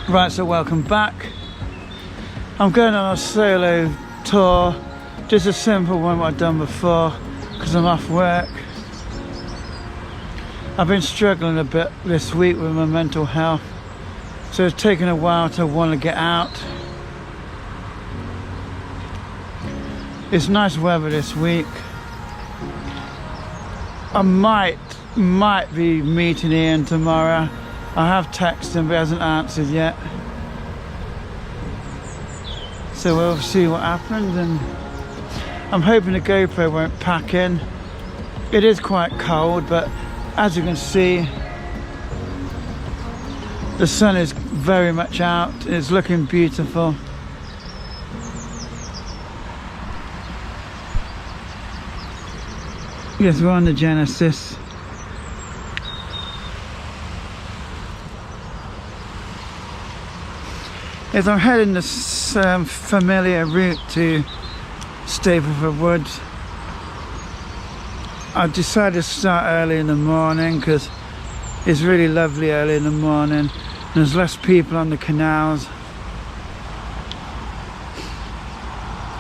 Right, so welcome back. I'm going on a solo tour, just a simple one what I've done before because I'm off work. I've been struggling a bit this week with my mental health, so it's taken a while to want to get out. It's nice weather this week. I might be meeting Ian tomorrow. I have texted him but he hasn't answered yet, so we'll see what happens. And I'm hoping the GoPro won't pack in. It is quite cold, but as you can see, the sun is very much out. It's looking beautiful. Yes, we're on the Genesis. As I'm heading this familiar route to Stapleford Woods, I've decided to start early in the morning because it's really lovely early in the morning. There's less people on the canals.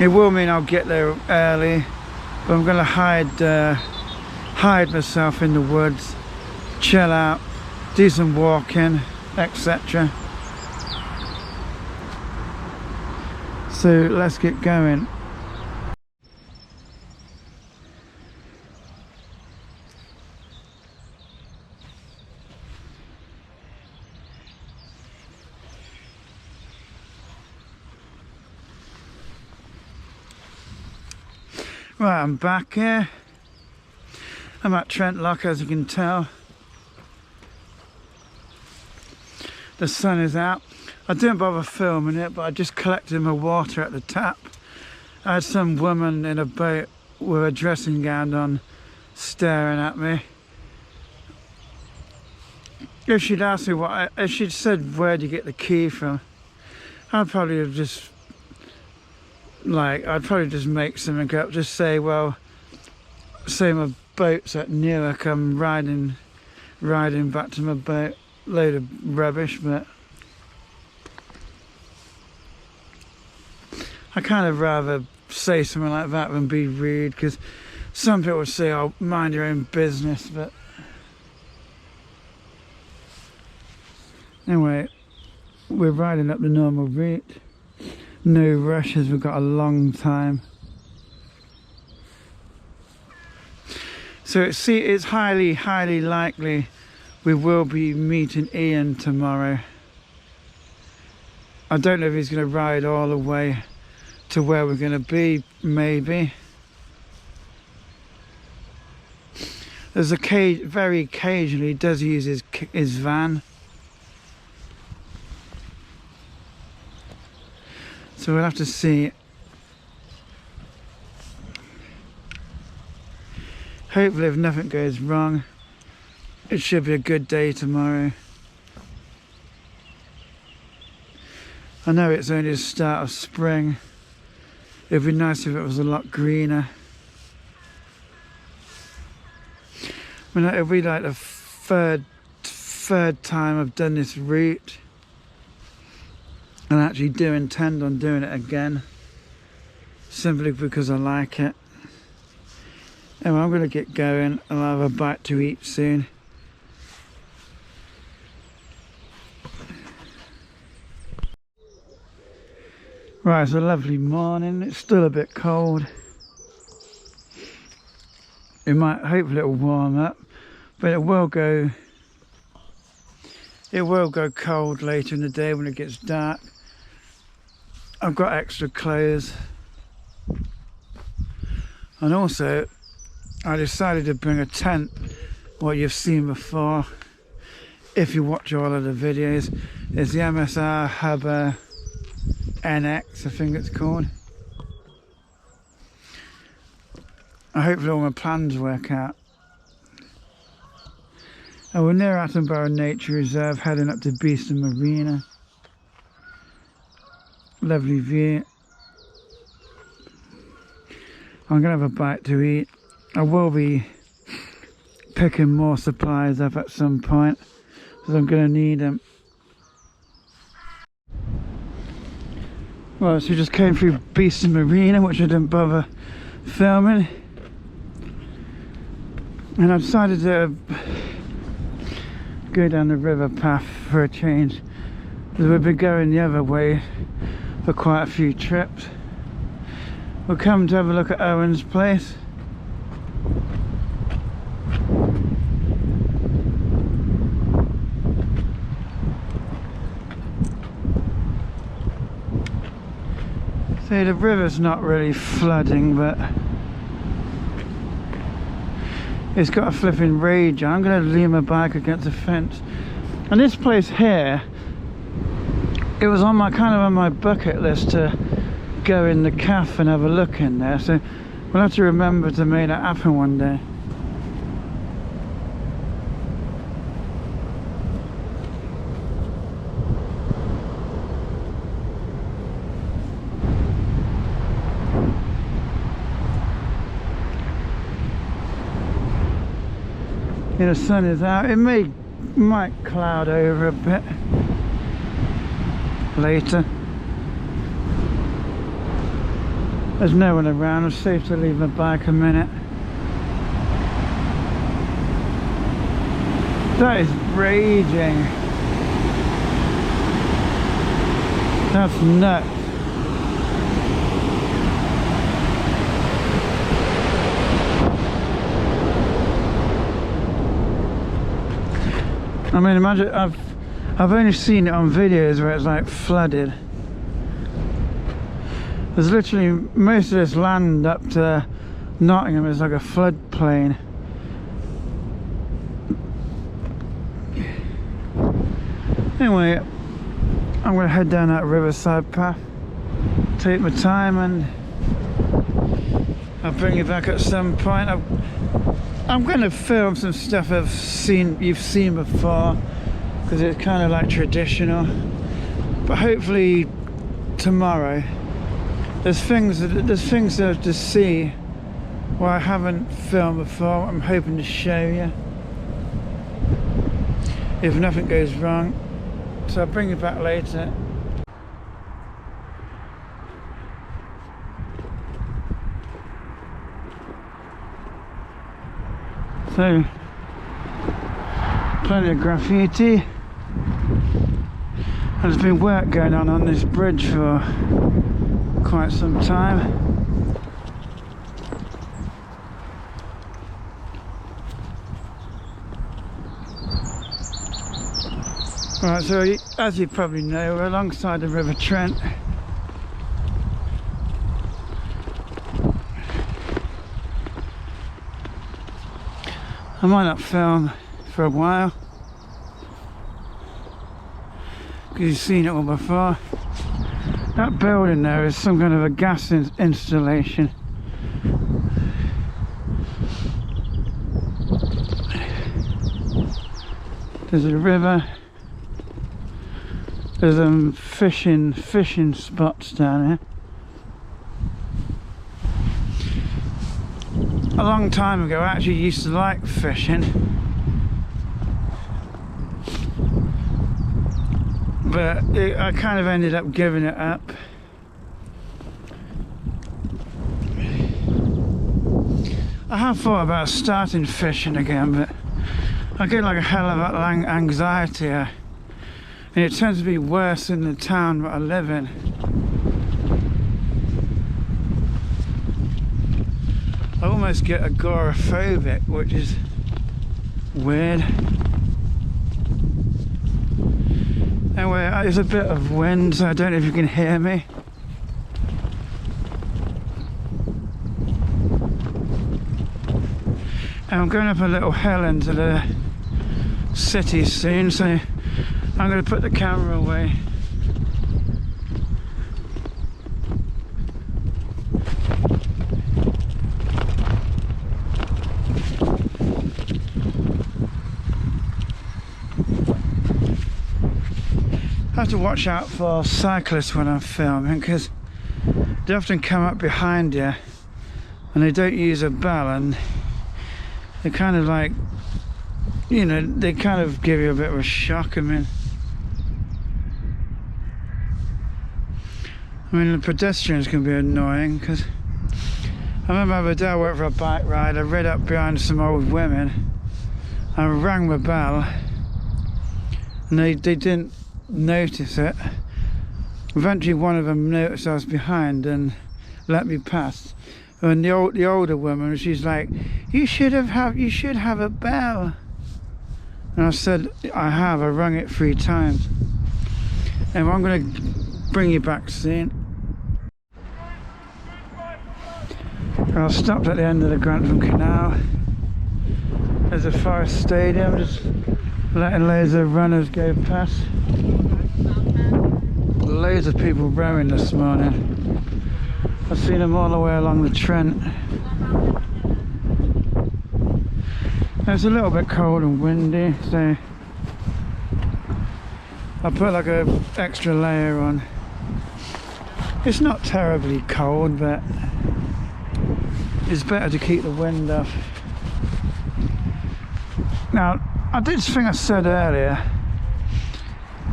It will mean I'll get there early, but I'm going to hide myself in the woods, chill out, do some walking, etc. So let's get going. Right, I'm back here. I'm at Trent Lock, as you can tell. The sun is out. I didn't bother filming it, but I just collected my water at the tap. I had some woman in a boat with a dressing gown on staring at me. If she'd asked me if she'd said, "Where do you get the key from?" I'd probably just make something up. Just say, well, say my boat's at Newark, I'm riding back to my boat. Load of rubbish, but I kind of rather say something like that than be rude, because some people say, "Oh, mind your own business," but anyway, we're riding up the normal route. No rush, as we've got a long time. So it's highly likely we will be meeting Ian tomorrow. I don't know if he's going to ride all the way to where we're going to be, maybe. There's very occasionally he does use his van. So we'll have to see. Hopefully, if nothing goes wrong, it should be a good day tomorrow. I know it's only the start of spring. It'd be nice if it was a lot greener. I mean, it'll be like the third time I've done this route, and I actually do intend on doing it again, simply because I like it. Anyway, I'm going to get going and I'll have a bite to eat soon. Right, it's a lovely morning. It's still a bit cold. Hopefully it'll warm up, but it will go cold later in the day when it gets dark. I've got extra clothes, and also I decided to bring a tent, what you've seen before if you watch all of the videos. It's the MSR Hubber NX, I think it's called. Hopefully all my plans work out. And we're near Attenborough Nature Reserve, heading up to Beeston Marina. Lovely view. I'm going to have a bite to eat. I will be picking more supplies up at some point, because I'm going to need them. Well, so we just came through Beeston Marina, which I didn't bother filming, and I decided to go down the river path for a change, because we've been going the other way for quite a few trips. We'll come to have a look at Owen's place. See, the river's not really flooding, but it's got a flipping rage. I'm going to lean my bike against the fence. And this place here, it was on my on my bucket list to go in the cafe and have a look in there. So we'll have to remember to make that happen one day. The sun is out. It might cloud over a bit later. There's no one around. It's safe to leave my bike a minute. That is raging. That's nuts. I mean, imagine, I've only seen it on videos where it's like flooded. There's literally, most of this land up to Nottingham is like a floodplain. Anyway, I'm going to head down that riverside path, take my time, and I'll bring you back at some point. I'm going to film some stuff you've seen before, because it's kind of like traditional. But hopefully tomorrow, there's things to see where I haven't filmed before. I'm hoping to show you, if nothing goes wrong. So I'll bring you back later. So, plenty of graffiti. There's been work going on this bridge for quite some time. Right, so as you probably know, we're alongside the River Trent. I might not film for a while, because you've seen it all before. That building there is some kind of a gas installation. There's a river. There's fishing spots down here. A long time ago, I actually used to like fishing, but I kind of ended up giving it up. I have thought about starting fishing again, but I get like a hell of a lot of anxiety, and it tends to be worse in the town that I live in. I almost get agoraphobic, which is weird. Anyway, there's a bit of wind, so I don't know if you can hear me. And I'm going up a little hill into the city soon, so I'm going to put the camera away. I have to watch out for cyclists when I'm filming, because they often come up behind you and they don't use a bell, and they kind of like, you know, they kind of give you a bit of a shock. I mean, I mean, the pedestrians can be annoying, because I remember the other day I went for a bike ride. I rid up behind some old women. I rang the bell and they didn't notice it. Eventually one of them noticed I was behind and let me pass. And the older woman, she's like, you should have a bell. And I said, I rung it 3 times. And I'm going to bring you back soon. I stopped at the end of the Grantham Canal. There's a Forest Stadium, just letting loads of runners go past. Loads of people rowing this morning. I've seen them all the way along the Trent. It's a little bit cold and windy, so I put like an extra layer on. It's not terribly cold, but it's better to keep the wind off. Now, I did think I said earlier,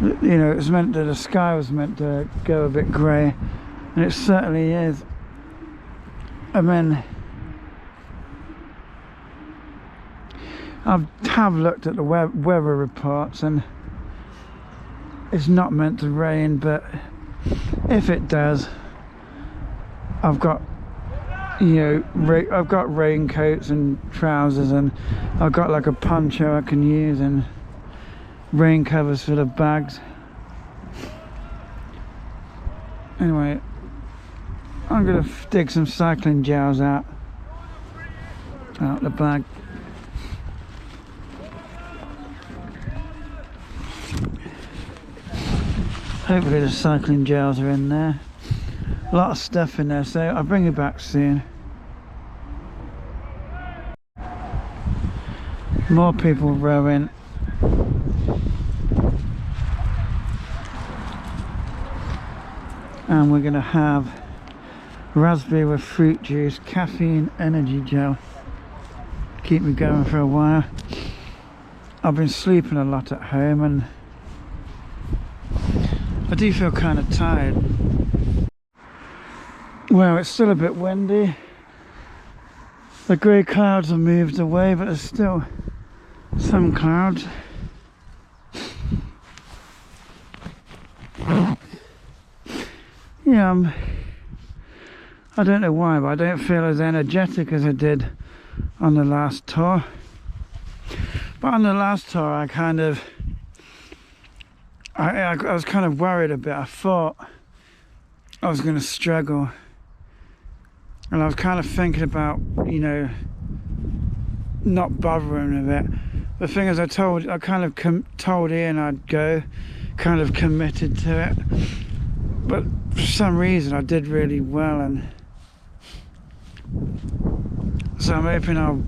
you know, it was meant to, the sky was meant to go a bit grey, and it certainly is. I mean, I have looked at the weather reports, and it's not meant to rain, but if it does, I've got, you know, I've got raincoats and trousers, and I've got like a poncho I can use, and rain covers for the bags. Anyway, I'm gonna dig some cycling gels out the bag. Hopefully the cycling gels are in there. A lot of stuff in there, so I'll bring you back soon. More people rowing. And we're gonna have raspberry with fruit juice, caffeine energy gel. Keep me going for a while. I've been sleeping a lot at home and I do feel kind of tired. Well, it's still a bit windy. The grey clouds have moved away, but there's still some clouds. Yeah, I don't know why, but I don't feel as energetic as I did on the last tour. But on the last tour, I was kind of worried a bit. I thought I was going to struggle, and I was kind of thinking about, you know, not bothering with it. The thing is, I kind of told Ian I'd go, kind of committed to it, but for some reason I did really well, and so I'm hoping I'll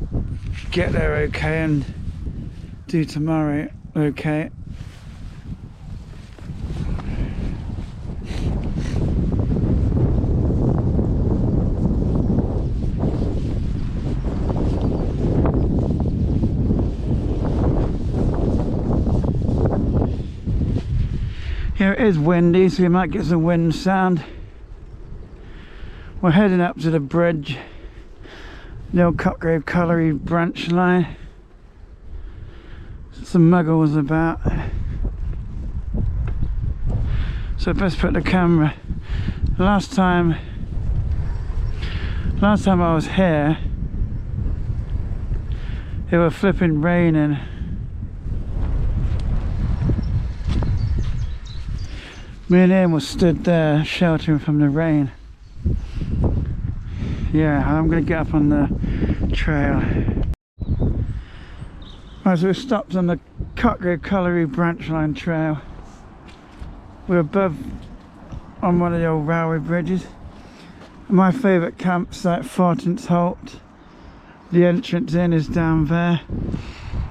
get there okay and do tomorrow okay. Here it is windy, so you might get some wind sound. We're heading up to the bridge, the old Cotgrave Colliery branch line. Some muggles about, so best put the camera. Last time I was here, it was flipping raining. Me and Ian was stood there sheltering from the rain. Yeah, I'm gonna get up on the trail. Right, so we stopped on the Cotgrave Colliery branch line trail. We're above on one of the old railway bridges. My favourite campsite, Fortance Holt. The entrance in is down there.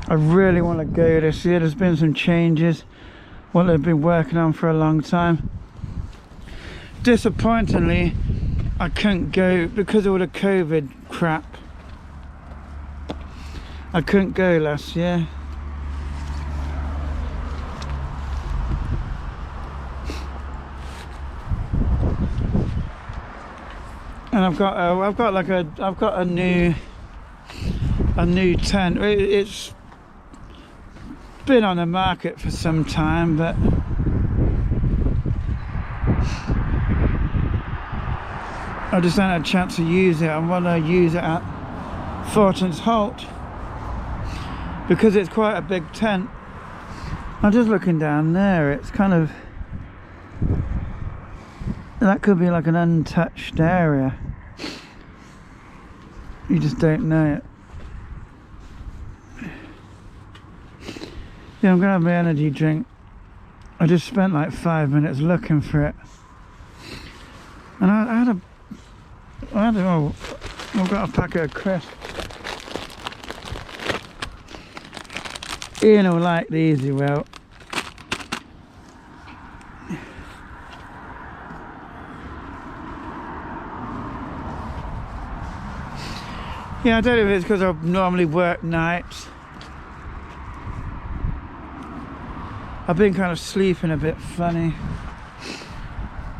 I really want to go this year. There's been some changes, what they've been working on for a long time. Disappointingly, I couldn't go because of all the COVID crap. I couldn't go last year. And I've got a new tent. It's been on the market for some time, but I just haven't had a chance to use it. I want to use it at Thornton's Holt because it's quite a big tent. I'm just looking down there. It's kind of, that could be like an untouched area. You just don't know it. Yeah, I'm gonna have my energy drink. I just spent like 5 minutes looking for it, and I've got a packet of crisps. Ian will like these, he will. Yeah, I don't know if it's because I normally work nights. I've been kind of sleeping a bit funny.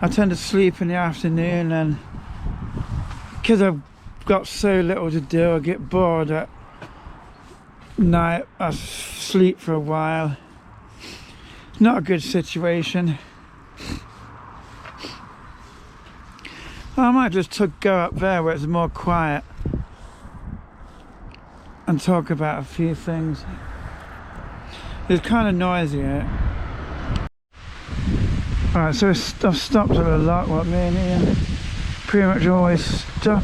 I tend to sleep in the afternoon, and because I've got so little to do, I get bored at night. I sleep for a while. It's not a good situation. I might just go up there where it's more quiet and talk about a few things. It's kind of noisy here. Alright, so I've stopped at a lot, what me and Ian pretty much always stop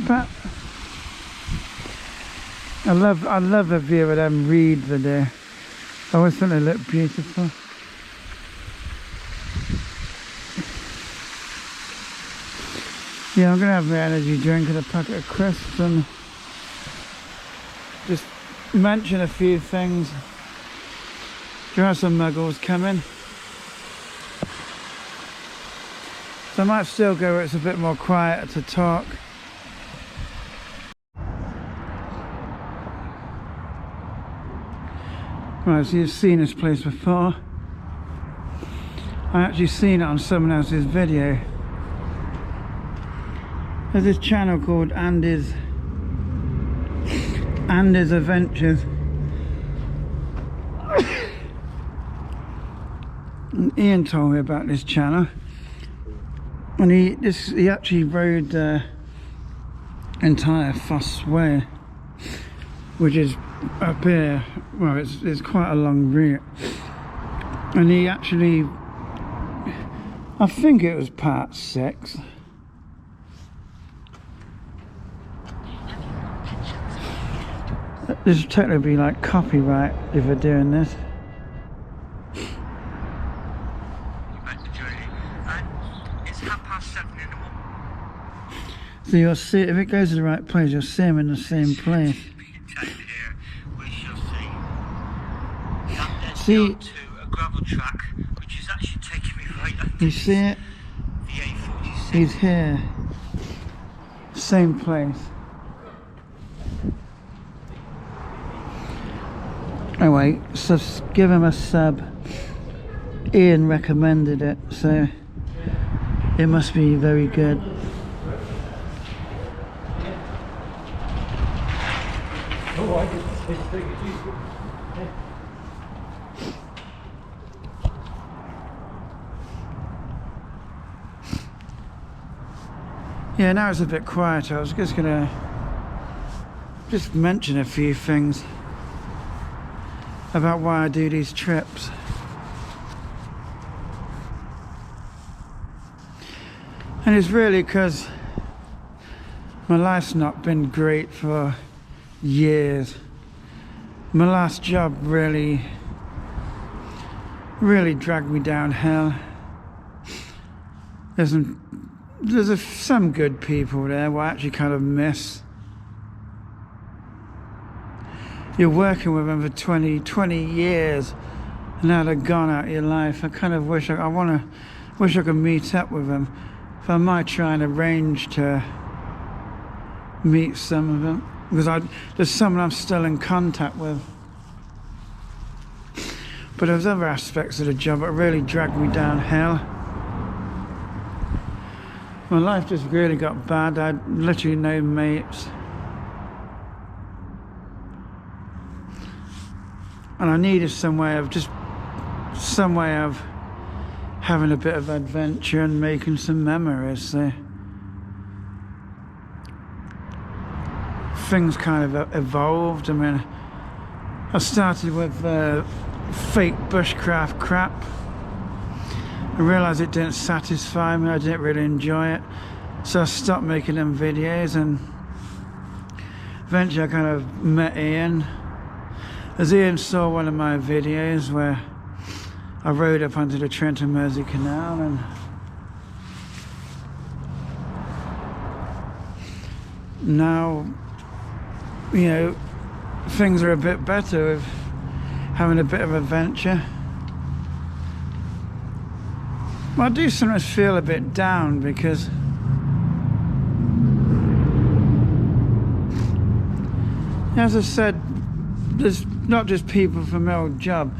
at. I love the view of them reeds there. I always think they look beautiful. Yeah, I'm gonna have my energy drink and a packet of crisps and just mention a few things. Do you have some muggles coming? So I might still go where it's a bit more quiet to talk. Right, so you've seen this place before. I actually seen it on someone else's video. There's this channel called Andy's Adventures. And Ian told me about this channel, and he actually rode the entire Foss Way, which is up here. Well, it's quite a long route, and he actually, I think it was part 6. This would technically be like copyright if we're doing this. So you'll see, if it goes to the right place, you'll see them in the same place. See, to a gravel track, which is actually taking me right under. You see it? The A46. He's here. Same place. Anyway, so give him a sub. Ian recommended it, so it must be very good. Yeah, now it's a bit quieter. I was just gonna mention a few things about why I do these trips. And it's really because my life's not been great for years. My last job really dragged me downhill. There's some good people there who I actually kind of miss. You're working with them for 20 years, and now they're gone out of your life. I kind of wish I could meet up with them. So I might try and arrange to meet some of them, because there's someone I'm still in contact with. But there's other aspects of the job that really dragged me downhill. My life just really got bad. I had literally no mates. And I needed some way of having a bit of adventure and making some memories. So things kind of evolved. I mean, I started with fake bushcraft crap. I realised it didn't satisfy me. I didn't really enjoy it, so I stopped making them videos. And eventually I kind of met Ian, as Ian saw one of my videos where I rode up onto the Trent and Mersey Canal, and now, you know, things are a bit better with having a bit of adventure. I do sometimes feel a bit down because as I said, there's not just people from my old job,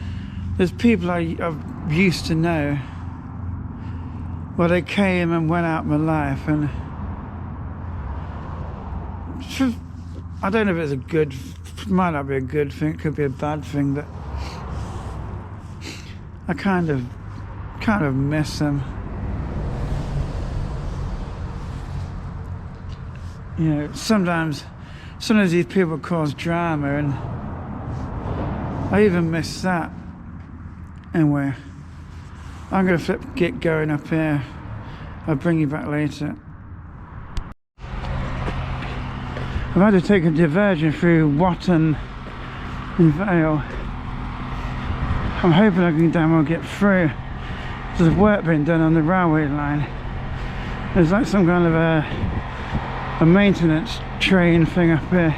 there's people I've used to know. Well, they came and went out of my life, and I don't know if it's a good, might not be a good thing, it could be a bad thing, but I kind of miss them. You know, sometimes these people cause drama, and I even miss that. Anyway, I'm going to get going up here. I'll bring you back later. I've had to take a diversion through Watton and Vale. I'm hoping I can damn well get through. There's work being done on the railway line. There's like some kind of a maintenance train thing up here.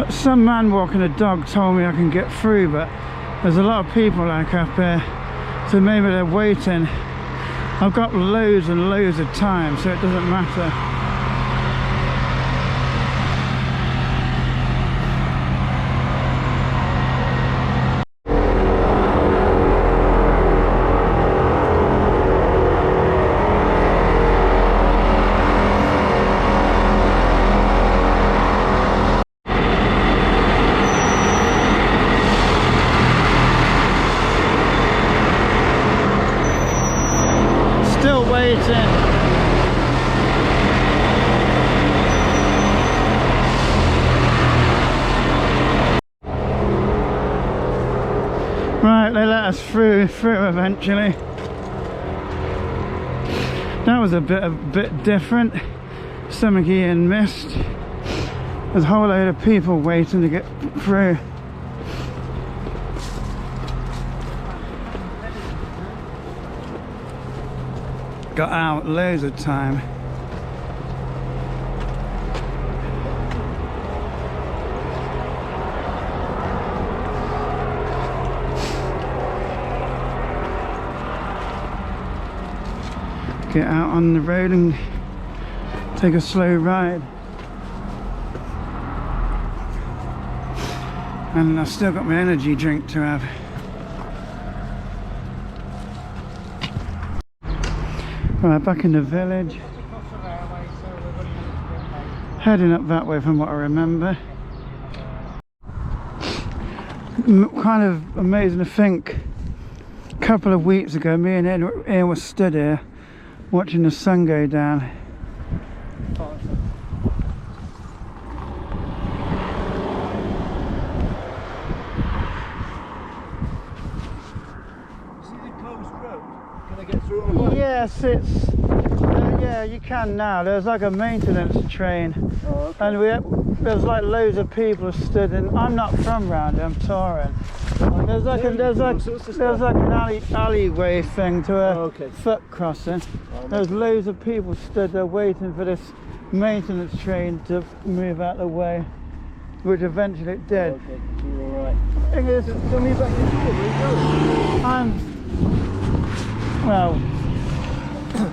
Some man walking a dog told me I can get through, but there's a lot of people like up here, so maybe they're waiting. I've got loads and loads of time, so it doesn't matter. Right, they let us through eventually. That was a bit different. Something Ian missed. There's a whole load of people waiting to get through. Got out loads of time. Get out on the road and take a slow ride. And I've still got my energy drink to have. Right, back in the village. Heading up that way from what I remember. Kind of amazing to think, a couple of weeks ago me and Ian were stood here watching the sun go down. See the closed road? Can I get through it all? Yes, it's yeah, you can now. There's like a maintenance train, okay. And there's like loads of people stood in. I'm not from round here, I'm touring. There's like an alleyway thing to a foot crossing. There's loads of people stood there waiting for this maintenance train to move out of the way, which eventually it did. Okay, you're alright. Thing is, Tell me about your tour, where are you going? well,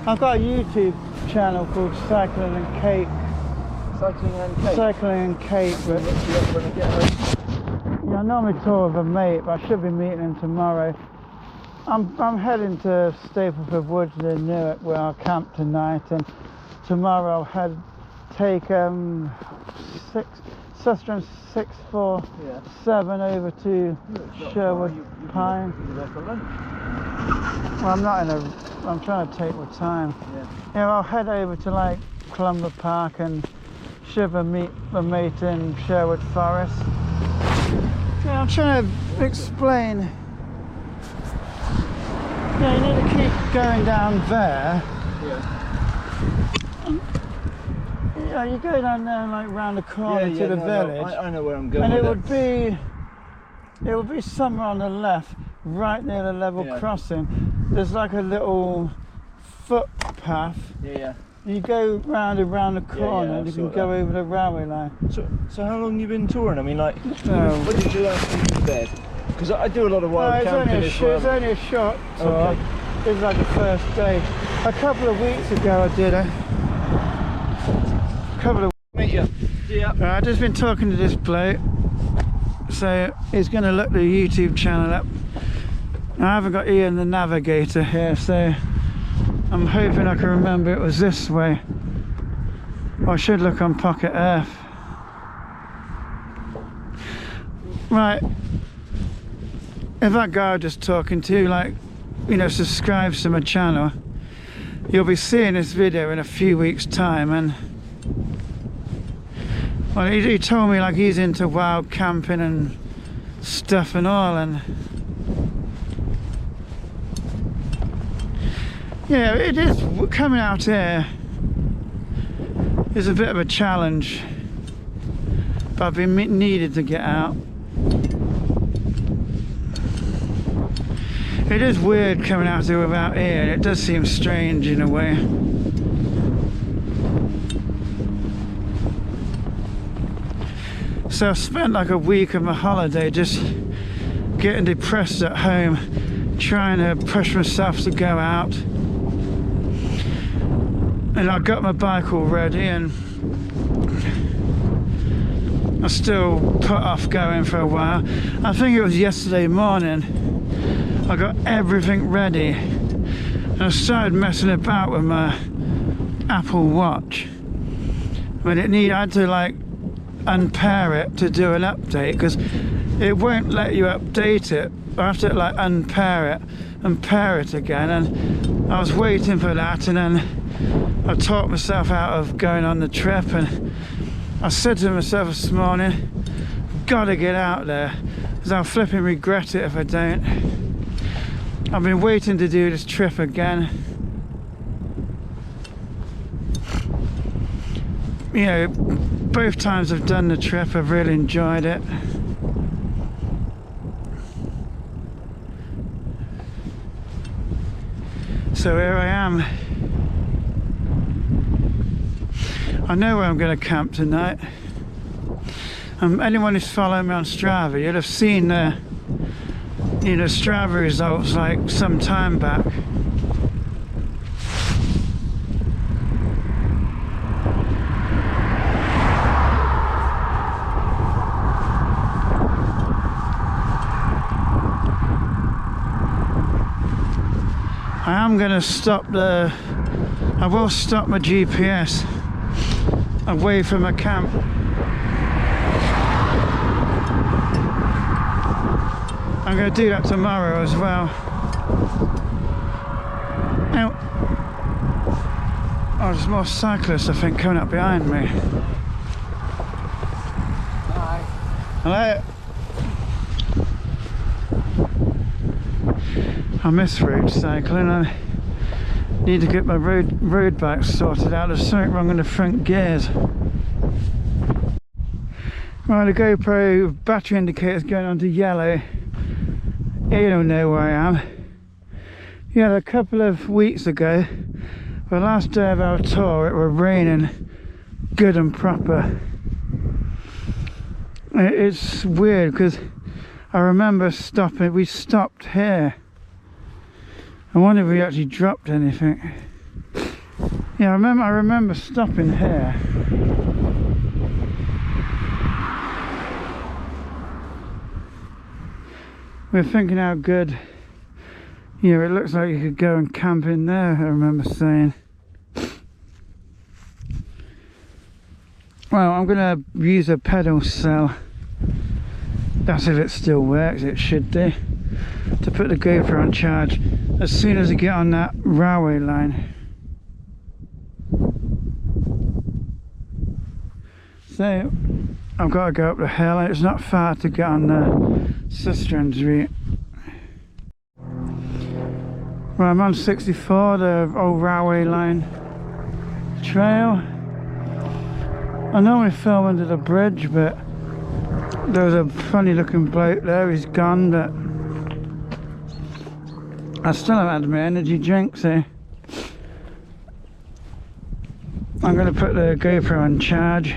I've got a YouTube channel called Cycling and Cake. Cycling and Cake? Cycling and Cake, but when I get home. yeah, I normally tour with a mate, but I should be meeting him tomorrow. I'm heading to Stapleford Woods near Newark where I'll camp tonight, and tomorrow I'll take sustrans 647 over to Sherwood Pine. You're there for lunch. Well, I'm trying to take my time. Yeah. I'll head over to like Clumber Park and shiver meet my mate in Sherwood Forest. Yeah, I'm trying to explain. Yeah, you need to keep going down there. Yeah. Yeah, you go down there and like round the corner to the village. I know where I'm going. And it would be somewhere on the left, right near the level crossing. There's like a little footpath. Yeah. You go round and round the corner, and you can go over the railway line. So how long you been touring? I mean, like, No. when did you last go to bed? Because I do a lot of wild camping as well. It's only a short tour. Okay. It was like the first day. A couple of weeks ago I did it. Meet you. See ya. I've just been talking to this bloke, so he's going to look the YouTube channel up. I haven't got Ian the navigator here, so I'm hoping I can remember it was this way. I should look on Pocket Earth. Right, if that guy I'm just talking to, like, you know, subscribes to my channel, you'll be seeing this video in a few weeks' time. And well, he told me like he's into wild camping and stuff and all, and yeah, it is coming out here is a bit of a challenge, but I've been needed to get out. It is weird coming out here without air. It does seem strange in a way. So I spent like a week of my holiday just getting depressed at home, trying to push myself to go out. And I got my bike all ready, and I still put off going for a while. I think it was yesterday morning I got everything ready, and I started messing about with my Apple Watch. But I had to like unpair it to do an update, because it won't let you update it. I have to like unpair it and pair it again, and I was waiting for that, and then I talked myself out of going on the trip, and I said to myself this morning, gotta get out there, because I'll flipping regret it if I don't. I've been waiting to do this trip again. You know, both times I've done the trip, I've really enjoyed it. So here I am. I know where I'm going to camp tonight. Anyone who's following me on Strava, you'll have seen the Strava results like some time back. I will stop my GPS away from a camp. I'm going to do that tomorrow as well. Now, oh, there's more cyclists I think coming up behind me. Hi. Hello. I miss road cycling. I need to get my road bike sorted out. There's something wrong in the front gears. Right, the GoPro battery indicator's going on to yellow. You don't know where I am. Yeah, a couple of weeks ago, the last day of our tour, it was raining good and proper. It's weird because I remember stopping. We stopped here. I wonder if we actually dropped anything. Yeah, I remember stopping here. We're thinking how good, Yeah, it looks like you could go and camp in there, I remember saying. Well, I'm gonna use a pedal cell. That's if it still works, it should do. To put the GoPro on charge as soon as I get on that railway line. So, I've got to go up the hill, and it's not far to get on the sustrans route. Well, I'm on 64, the old railway line trail. I normally film under the bridge, but there was a funny looking bloke there, he's gone, but I still haven't had my energy drink, so I'm going to put the GoPro on charge.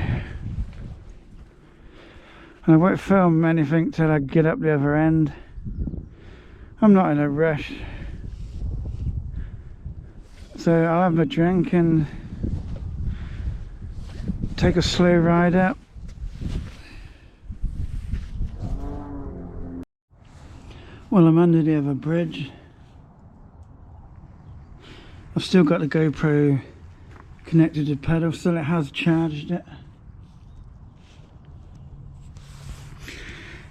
And I won't film anything till I get up the other end. I'm not in a rush. So I'll have my drink and take a slow ride up. Well, I'm under the other bridge. I've still got the GoPro connected to the pedal, so it has charged it.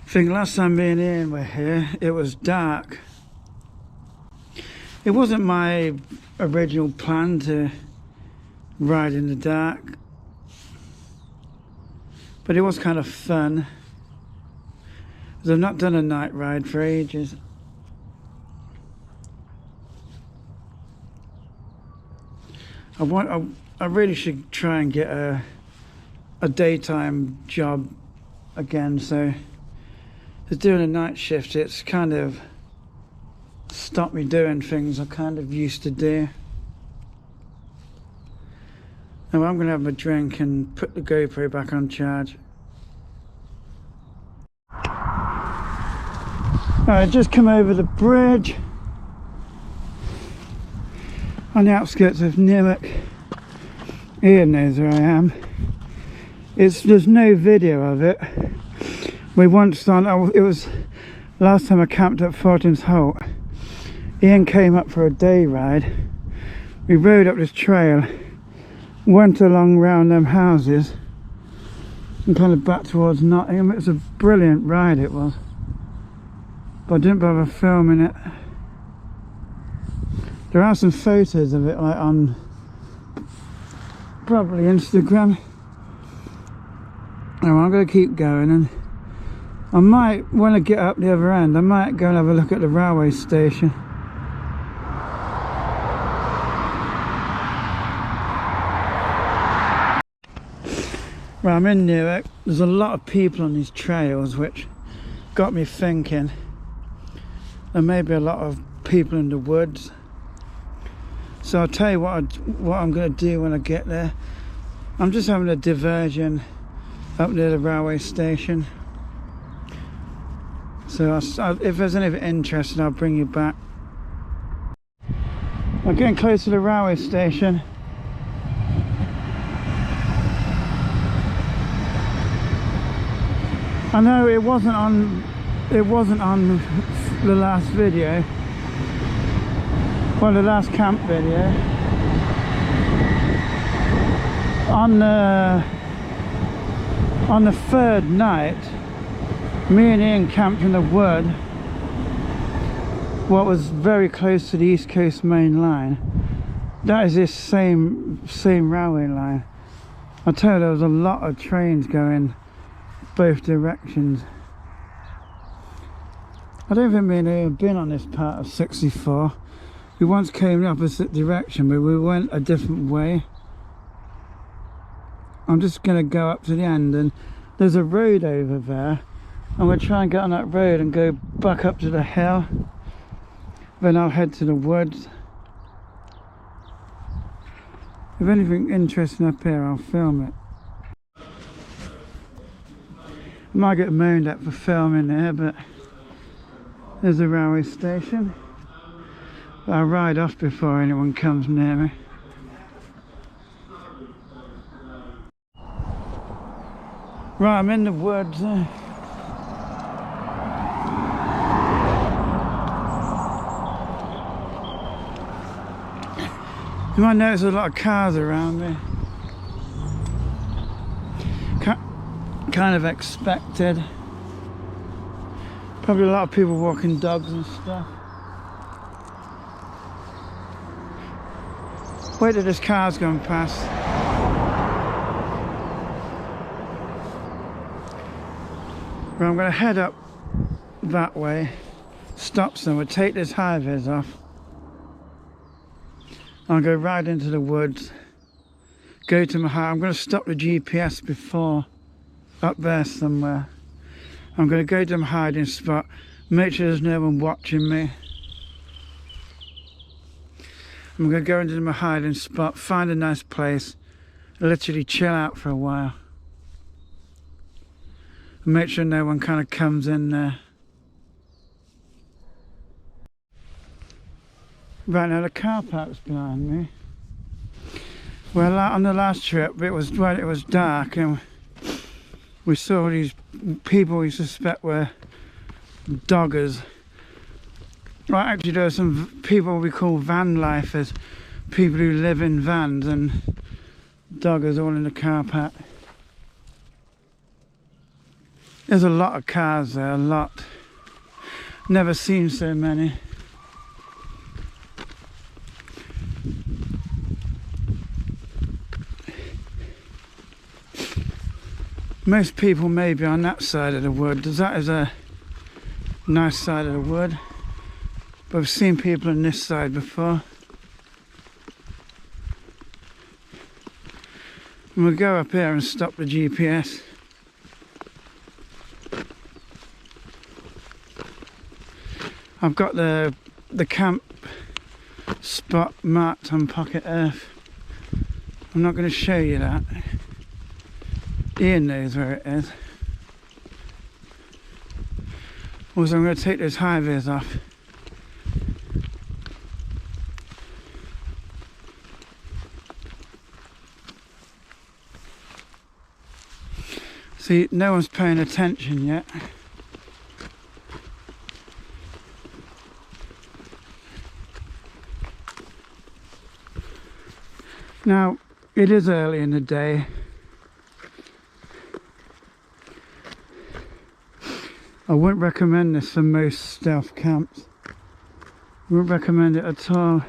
I think last time me and Ian were here, it was dark. It wasn't my original plan to ride in the dark, but it was kind of fun, because I've not done a night ride for ages. I really should try and get a daytime job again, so just doing a night shift, it's kind of stopped me doing things I kind of used to do. Now I'm going to have my drink and put the GoPro back on charge. Alright, just come over the bridge on the outskirts of Newark. Ian knows where I am. There's no video of it. We once done, it was last time I camped at Fortin's Holt. Ian came up for a day ride. We rode up this trail, went along round them houses and kind of back towards Nottingham. It was a brilliant ride, it was, but I didn't bother filming it. There are some photos of it, like on probably Instagram. Oh, I'm going to keep going, and I might, when I get up the other end, I might go and have a look at the railway station. Well, I'm in Newark. There's a lot of people on these trails, which got me thinking there may be a lot of people in the woods. So I'll tell you what I'm going to do when I get there. I'm just having a diversion up near the railway station. So if there's anything interesting, I'll bring you back. I'm getting close to the railway station. I know it wasn't on the last video, well, the last camp video. On the third night, me and Ian camped in the wood, what was very close to the East Coast main line. That is this same railway line. I tell you, there was a lot of trains going both directions. I don't think me and Ian have been on this part of 64. We once came the opposite direction, but we went a different way. I'm just going to go up to the end, and there's a road over there, and we'll try and get on that road and go back up to the hill. Then I'll head to the woods. If anything interesting up here, I'll film it. I might get moaned at for filming there, but there's a railway station. I'll ride off before anyone comes near me. Right, I'm in the woods. You might notice a lot of cars around me. Kind of expected. Probably a lot of people walking dogs and stuff. Wait till this car's going past. Well, I'm going to head up that way, stop somewhere, take this high vis off. I'll go right into the woods, go to my hide. I'm going to stop the GPS before, up there somewhere. I'm going to go to my hiding spot, make sure there's no one watching me. I'm going to go into my hiding spot, find a nice place, literally chill out for a while. And make sure no one kind of comes in there. Right, now the car park's behind me. Well, on the last trip, it was dark, and we saw these people we suspect were doggers. Right, actually there are some people we call van lifers, people who live in vans, and doggers all in the car park. There's a lot of cars there, a lot. Never seen so many. Most people may be on that side of the wood. That is a nice side of the wood. But I've seen people on this side before. And we'll go up here and stop the GPS. I've got the camp spot marked on Pocket Earth. I'm not going to show you that. Ian knows where it is. Also, I'm going to take those high vis off. See, no one's paying attention yet. Now, it is early in the day. I wouldn't recommend this for most stealth camps. I wouldn't recommend it at all.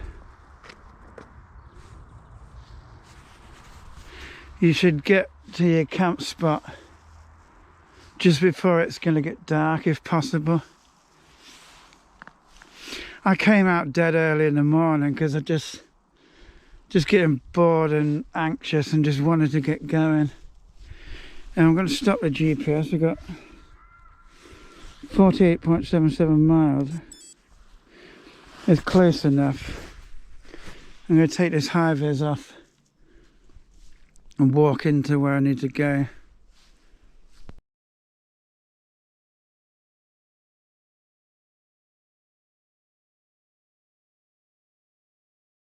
You should get to your camp spot just before it's going to get dark, if possible. I came out dead early in the morning because I just getting bored and anxious and just wanted to get going. And I'm going to stop the GPS. We've got 48.77 miles. It's close enough. I'm going to take this high vis off and walk into where I need to go.